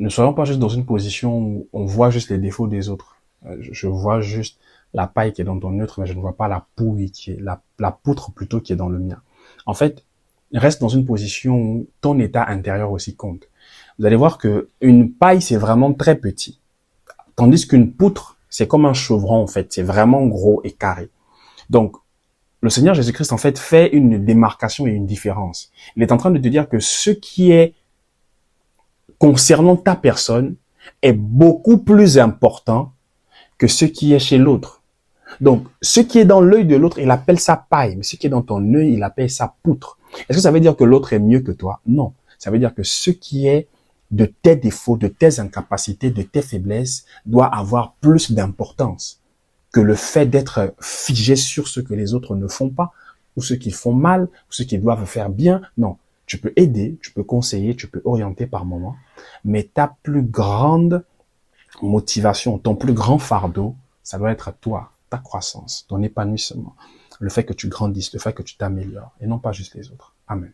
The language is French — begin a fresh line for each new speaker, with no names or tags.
ne soyons pas juste dans une position où on voit juste les défauts des autres. Je vois juste la paille qui est dans ton neutre, mais je ne vois pas la pouille qui est, la poutre plutôt qui est dans le mien. En fait, reste dans une position où ton état intérieur aussi compte. Vous allez voir que une paille, c'est vraiment très petit. Tandis qu'une poutre, c'est comme un chevron, en fait. C'est vraiment gros et carré. Donc, le Seigneur Jésus-Christ, en fait, fait une démarcation et une différence. Il est en train de te dire que ce qui est concernant ta personne est beaucoup plus important que ce qui est chez l'autre. Donc, ce qui est dans l'œil de l'autre, il appelle ça paille, mais ce qui est dans ton œil, il appelle ça poutre. Est-ce que ça veut dire que l'autre est mieux que toi? Non. Ça veut dire que ce qui est de tes défauts, de tes incapacités, de tes faiblesses, doit avoir plus d'importance que le fait d'être figé sur ce que les autres ne font pas, ou ce qu'ils font mal, ou ce qu'ils doivent faire bien. Non. Tu peux aider, tu peux conseiller, tu peux orienter par moment, mais ta plus grande motivation, ton plus grand fardeau, ça doit être toi, ta croissance, ton épanouissement, le fait que tu grandisses, le fait que tu t'améliores, et non pas juste les autres. Amen.